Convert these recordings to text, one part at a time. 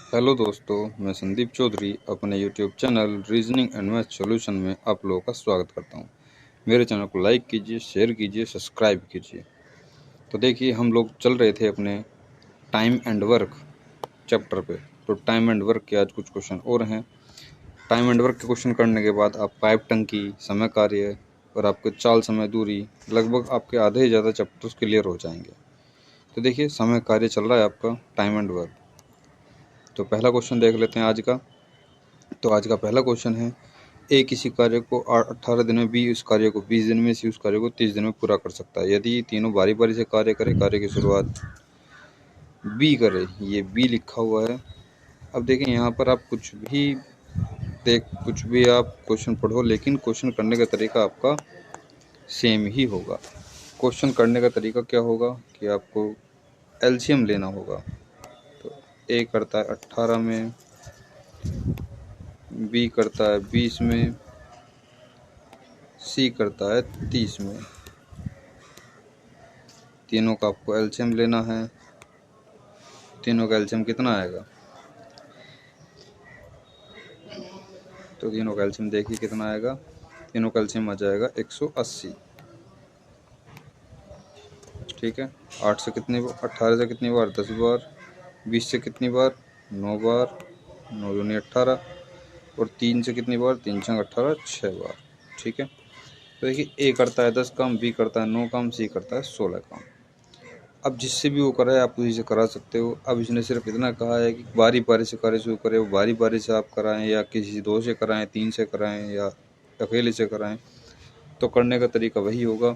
Hello दोस्तों, मैं संदीप चौधरी अपने YouTube channel reasoning and math solution में आप लोगों का स्वागत करता हूं। मेरे चैनल को लाइक कीजिए, शेयर कीजिए, सब्सक्राइब कीजिए। तो देखिए, हम लोग चल रहे थे अपने टाइम एंड वर्क चैप्टर पे। तो टाइम एंड वर्क के आज कुछ क्वेश्चन और हैं। टाइम एंड वर्क के क्वेश्चन करने के बाद आप पाइप टंकी, समय कार्य और आपके चाल समय दूरी, लगभग आपके आधे से ज़्यादा चैप्टर्स क्लियर हो जाएंगे। तो देखिए, समय कार्य चल रहा है आपका टाइम एंड वर्क। तो पहला क्वेश्चन देख लेते हैं आज का। तो आज का पहला क्वेश्चन है, ए किसी कार्य को 18 दिन में, बी उस कार्य को 20 दिन में, सी उस कार्य को 30 दिन में पूरा कर सकता है। यदि तीनों बारी बारी से कार्य करे, कार्य की शुरुआत बी करे। ये बी लिखा हुआ है। अब देखें, यहाँ पर आप कुछ भी आप क्वेश्चन पढ़ो, लेकिन क्वेश्चन करने का तरीका आपका सेम ही होगा। क्वेश्चन करने का तरीका क्या होगा कि आपको एलसीएम लेना होगा। तो ए करता है 18 में, बी करता है 20 में, सी करता है 30 में। तीनों का आपको एलसीएम लेना है। तीनों का एलसीएम कितना आएगा? तो तीनों का एलसीएम देखिए कितना आएगा। तीनों का एलसीएम आ जाएगा 180। ठीक है। 8 से कितनी बार, 18 से कितनी बार, 10 बार। 20 से कितनी बार, 9 बार। 9 दूनी 18। और 3 से कितनी बार, 3 छंग 18, 6 बार। ठीक है। तो देखिए, ए करता है 10 काम, बी करता है 9 काम, सी करता है 16 काम। अब जिससे भी वो कराए आप उसी से करा सकते हो। अब इसने सिर्फ इतना कहा है कि बारी बारी से कार्य शुरू करें, वो बारी बारी से आप कराएं या किसी 2 से कराएं, 3 से कराएं या अकेले से कराएं, तो करने का तरीका वही होगा।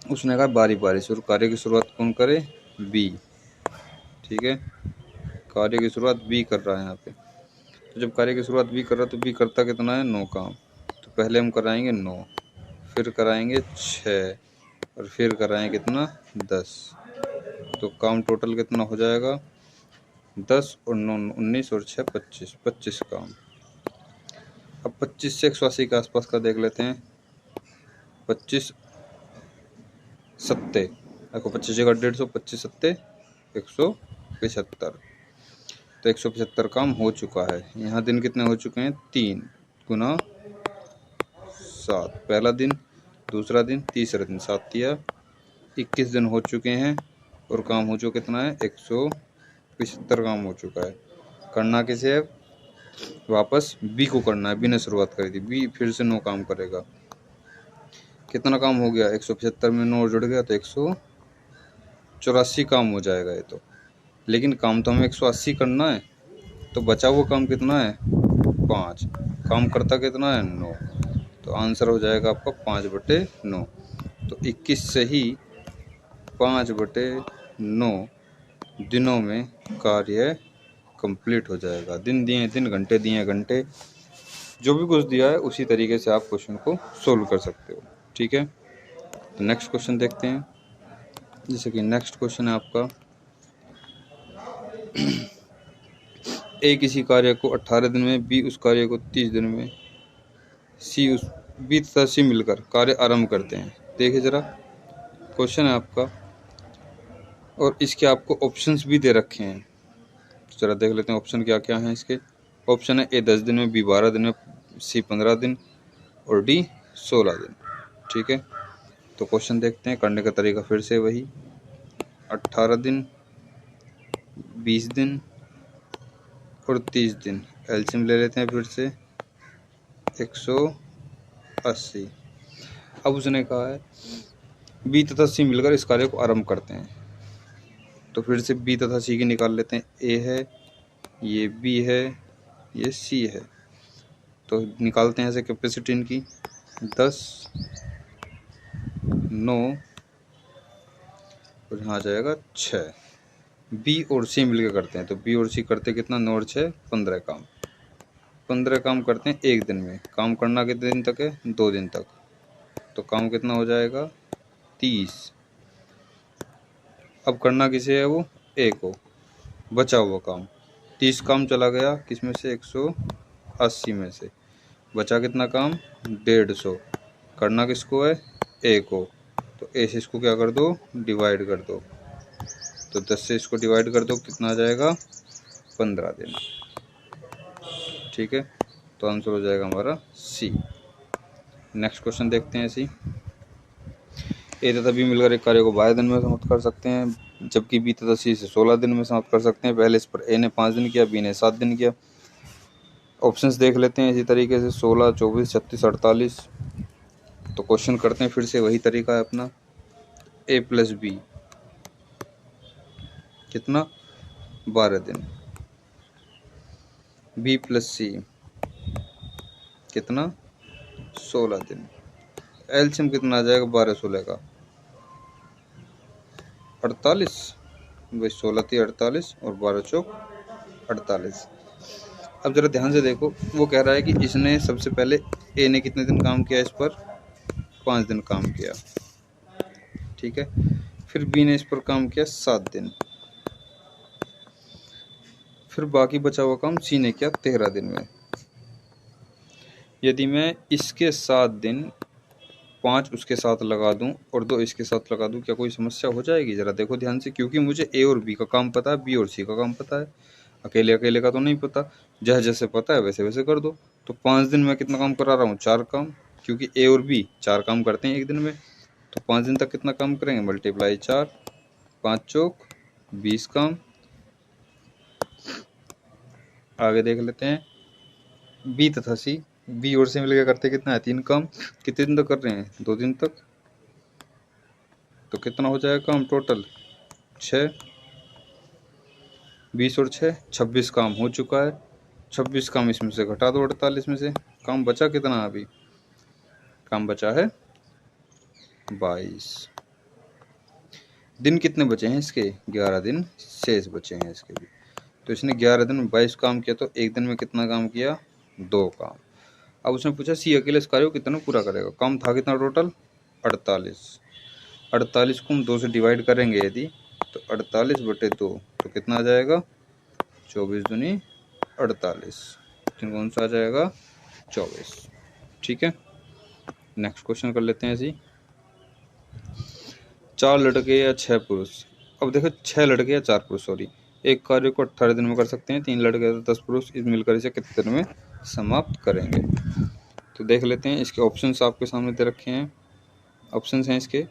उसने कहा बारी बारी से, और कार्य की शुरुआत कौन करे? बी। ठीक है, कार्य की शुरुआत बी कर रहा है यहाँ पे। तो जब कार्य की शुरुआत बी कर रहा है तो बी करता कितना है? 9 काम। तो पहले हम कराएंगे 9, फिर कराएंगे 6, और फिर कराएंगे कितना? 10। तो काम टोटल कितना हो जाएगा? 10 और 9 19 और 6 25, 25 काम। अब 25 से 180 के आसपास का देख लेते हैं। 25 सत्ते, देखो 25 जगह 150, 25 सत्ते 175। तो 175 काम हो चुका है। यहाँ दिन कितने हो चुके हैं? 3 गुना 7। पहला दिन, दूसरा दिन, तीसरा दिन, 7 तिया 21 दिन हो चुके हैं। और काम हो चुका कितना है? 175 काम हो चुका है। करना किसे है? वापस बी को करना है। बी ने शुरुआत करी थी, बी फिर से 9 काम करेगा। कितना काम हो गया? 175 में 9 जुड़ गया तो 184 काम हो जाएगा ये तो। लेकिन काम तो हमें 180 करना है, तो बचा हुआ काम कितना है? 5। काम करता कितना है? 9। तो आंसर हो जाएगा आपका 5/9। तो 21 से ही 5/9 दिनों में कार्य कंप्लीट हो जाएगा। दिन दिए दिन, घंटे दिए घंटे, जो भी कुछ दिया है उसी तरीके से आप क्वेश्चन को सोल्व कर सकते हो। ठीक है। तो नेक्स्ट क्वेश्चन देखते हैं। जैसे कि नेक्स्ट क्वेश्चन है आपका, ए किसी कार्य को 18 दिन में, बी उस कार्य को 30 दिन में, बी तथा सी मिलकर कार्य आरंभ करते हैं। देखिए जरा, क्वेश्चन है आपका और इसके आपको ऑप्शंस भी दे रखे हैं। तो जरा देख लेते हैं ऑप्शन क्या क्या हैं इसके। ऑप्शन है ए 10 दिन में, बी 12 दिन में, सी 15 दिन और डी 16 दिन। ठीक है। तो क्वेश्चन देखते हैं। करने का तरीका फिर से वही, 18 दिन, 20 दिन और 30 दिन। एलसीएम ले लेते हैं फिर से 180। अब उसने कहा है बी तथा सी मिलकर इस कार्य को आरंभ करते हैं। तो फिर से बी तथा सी की निकाल लेते हैं। ए है, ये बी है, ये सी है। तो निकालते हैं ऐसे कैपेसिटी इनकी। 10, 9 और यहाँ आ जाएगा 6। बी और सी मिलकर करते हैं। तो बी और सी करते कितना? 9 और 6 15 काम। 15 काम करते हैं एक दिन में। काम करना कितने दिन तक है? 2 दिन तक। तो काम कितना हो जाएगा? 30। अब करना किसे है? वो ए को। बचा हुआ काम 30 काम चला गया किस में से? 180 में से। बचा कितना काम? 150। करना किसको है? ए को। तो ए से इसको क्या कर दो? डिवाइड कर दो। तो 10 से इसको डिवाइड कर दो, कितना आ जाएगा? 15 दिन। ठीक है, तो आंसर हो जाएगा हमारा सी। नेक्स्ट क्वेश्चन देखते हैं। सी, ए तथा बी मिलकर एक कार्य को 12 दिन में समाप्त कर सकते हैं, जबकि बी तथा सी से 16 दिन में समाप्त कर सकते हैं। पहले इस पर ए ने 5 दिन किया, बी ने 7 दिन किया। ऑप्शंस देख लेते हैं इसी तरीके से, 16, 24, 36, 48। तो क्वेश्चन करते हैं फिर से, वही तरीका है अपना। ए प्लस बी कितना, 12 दिन। बी प्लस सी कितना, 16 दिन। एलसीएम कितना आ जाएगा 12 16 का, 48। भाई 16 थी 48 और 12 चौक 48। अब जरा ध्यान से देखो, वो कह रहा है कि इसने सबसे पहले ए ने कितने दिन काम किया इस पर, 5 दिन काम किया। ठीक है, फिर बी ने इस पर काम किया 7 दिन, फिर बाकी बचा हुआ काम सी ने किया 13 दिन में। यदि मैं इसके 7 दिन 5 उसके साथ लगा दूं और 2 इसके साथ लगा दूं, क्या कोई समस्या हो जाएगी? जरा देखो ध्यान से, क्योंकि मुझे ए और बी का काम पता है, बी और सी का काम पता है, अकेले अकेले का तो नहीं पता। जैसे जैसे पता है वैसे वैसे कर दो। तो 5 दिन में कितना काम करा रहा हूँ, 4 काम, क्योंकि ए और बी 4 काम करते हैं एक दिन में। तो 5 दिन तक कितना काम करेंगे, मल्टीप्लाई 4, 5 चौक 20 काम। आगे देख लेते हैं बी तथा सी, बी और सी मिलकर करते कितना है, 3 काम। कितने दिन तक कर रहे हैं, 2 दिन तक। तो कितना हो जाएगा काम टोटल, 6, 20 और 6 26 काम हो चुका है। 26 काम इसमें से घटा दो 48 में से, काम बचा कितना, अभी काम बचा है 22 दिन। कितने बचे हैं इसके, 11 दिन शेष बचे हैं इसके भी। तो इसने 11 दिन में 22 काम किया, तो एक दिन में कितना काम किया, 2 काम। अब उसने पूछा सी अकेले इस कार्य को कितना पूरा करेगा। काम था कितना टोटल, 48। 48 को हम 2 से डिवाइड करेंगे यदि, तो 48/2, तो कितना आ जाएगा, 24 दूनी 48, कौन सा आ जाएगा, 24। ठीक है, नेक्स्ट क्वेश्चन कर लेते हैं ऐसे। 4 लड़के या 6 पुरुष, अब देखो 6 लड़के या 4 पुरुष, सॉरी, एक कार्य को 18 दिन में कर सकते हैं। 3 लड़के या 10 पुरुष इस मिलकर इसे कितने दिन में समाप्त करेंगे। तो देख लेते हैं, इसके ऑप्शंस आपके सामने दे रखे हैं। ऑप्शंस हैं इसके,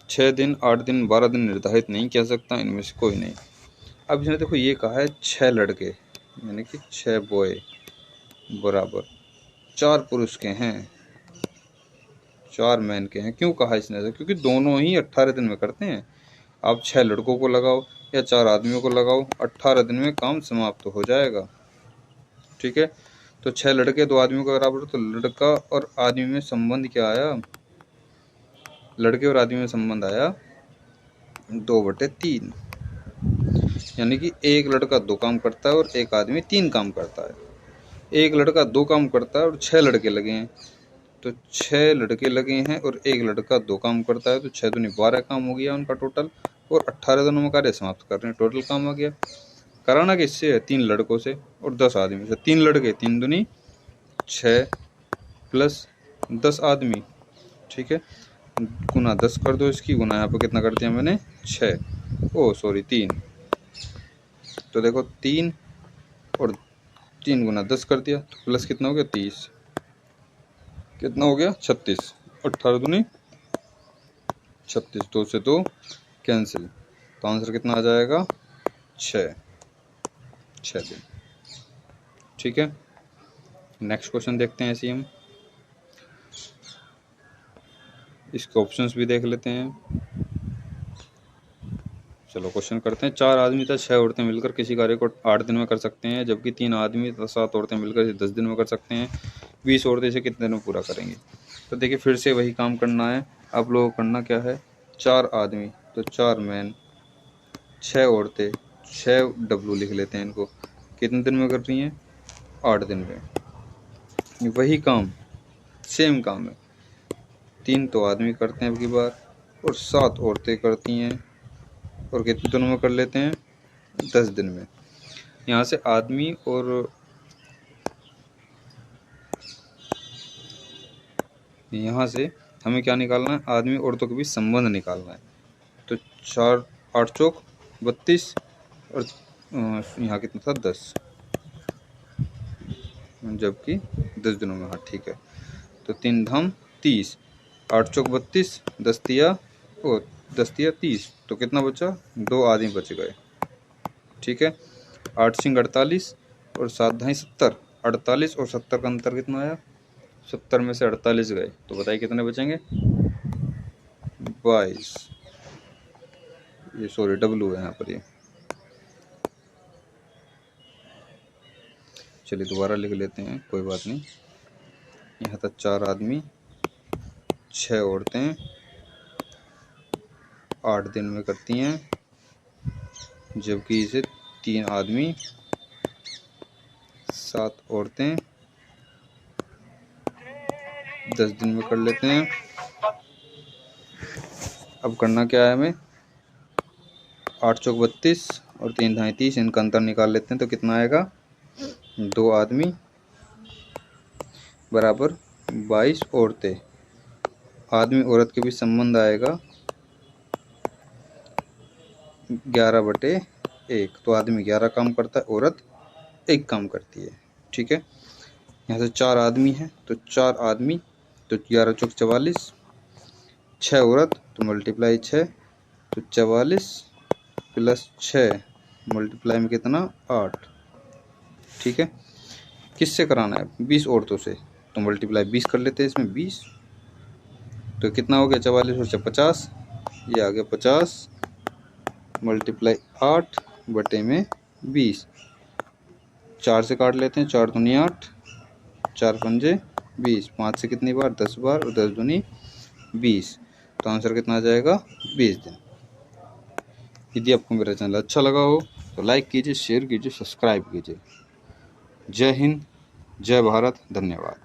6 दिन, 8 दिन, 12 दिन निर्धारित नहीं किया सकता, इनमें से कोई नहीं। अब इसने देखो ये कहा है 6 लड़के, यानी कि 6 बॉय बराबर 4 पुरुष के हैं, 4 मैन के हैं। क्यों कहा इसने ऐसा, क्योंकि दोनों ही 18 दिन में करते हैं। आप 6 लड़कों को लगाओ या 4 आदमियों को लगाओ, 18 दिन में काम समाप्त तो हो जाएगा। ठीक है, तो 6 लड़के 2 आदमियों के बराबर, तो लड़का और आदमी में संबंध क्या आया, लड़के और आदमी में संबंध आया 2/3, यानी कि एक लड़का 2 काम करता है और एक आदमी 3 काम करता है। एक लड़का 2 काम करता है और 6 लड़के लगे हैं, तो 6 लड़के लगे हैं और एक लड़का 2 काम करता है, तो 6 दूनी 12 काम हो गया उनका टोटल, और 18 दिनों में कार्य समाप्त कर रहे हैं, टोटल काम आ गया। कराना किससे है, 3 लड़कों से और 10 आदमी से। 3 लड़के 3 दूनी 6 प्लस 10 आदमी, ठीक है, गुना 10 कर दो इसकी, गुना यहाँ पर कितना कर दिया मैंने, 6, ओ सॉरी 3। तो देखो 3 और 3 गुना 10 कर दिया, तो प्लस कितना हो गया, 30, कितना हो गया, 36, 18 दूनी 36, 2 से 2 कैंसिल, तो आंसर कितना आ जाएगा, 6 दिन। ठीक है, नेक्स्ट क्वेश्चन देखते हैं ऐसे हम, इसके ऑप्शंस भी देख लेते हैं। चलो क्वेश्चन करते हैं। 4 आदमी तथा 6 औरतें मिलकर किसी कार्य को 8 दिन में कर सकते हैं, जबकि 3 आदमी तथा 7 औरतें मिलकर इसे 10 दिन में कर सकते हैं। 20 औरतें इसे कितने दिन में पूरा करेंगी। तो देखिए फिर से वही काम करना है, आप लोगों को करना क्या है, 4 आदमी तो 4 मैन, 6 औरतें 6 डब्लू लिख लेते हैं इनको, कितने दिन में कर रही हैं, 8 दिन में। वही काम, सेम काम है, 3 तो आदमी करते हैं अब की बार और 7 औरतें करती हैं, और कितने दिनों में कर लेते हैं, 10 दिन में। यहाँ से आदमी और यहाँ से हमें क्या निकालना है, आदमी औरतों के बीच संबंध निकालना है। तो 4 8 चौक 32 और यहाँ कितना था 10, जबकि 10 दिनों में। हाँ ठीक है। तो 3 धाम 30, 8 चौक 32, 10 तिया 30, तो कितना बचा? 2 आदमी बच गए। ठीक है। 8 सिंह 48 और 7 धाई 70। 48 और 70 का अंतर कितना आया? 70 में से 48 गए, तो बताइए कितने बचेंगे? 22। ये सॉरी डब्लू है यहाँ पर ये। चलिए दोबारा लिख लेते हैं, कोई बात नहीं। यहाँ तक 4 आदमी 6 औरतें 8 दिन में करती हैं, जबकि इसे 3 आदमी 7 औरतें 10 दिन में कर लेते हैं। अब करना क्या है हमें? 8 चौक 32 और 3 धाई 30, इनका अंतर निकाल लेते हैं, तो कितना आएगा? 2 आदमी बराबर 22 औरतें। आदमी औरत के बीच संबंध आएगा 11/1। तो आदमी 11 काम करता है, औरत 1 काम करती है। ठीक है। यहाँ से 4 आदमी हैं, तो 4 आदमी, तो 11 चौक 44, 6 औरत, तो मल्टीप्लाई 6, तो 44 प्लस 6 मल्टीप्लाई में कितना? 8। ठीक है। किससे कराना है? 20 औरतों से, तो मल्टीप्लाई 20 कर लेते हैं इसमें 20, तो कितना हो गया? 44 और 50, ये आ गया 50 मल्टीप्लाई 8 बटे में 20। 4 से काट लेते हैं, 4 दूनी 8, 4 पंजे 20, 5 से कितनी बार? 10 बार, और 10 दूनी 20, तो आंसर कितना आ जाएगा? 20 दिन। यदि आपको मेरा चैनल अच्छा लगा हो तो लाइक कीजिए, शेयर कीजिए, सब्सक्राइब कीजिए। जय हिंद, जय भारत, धन्यवाद।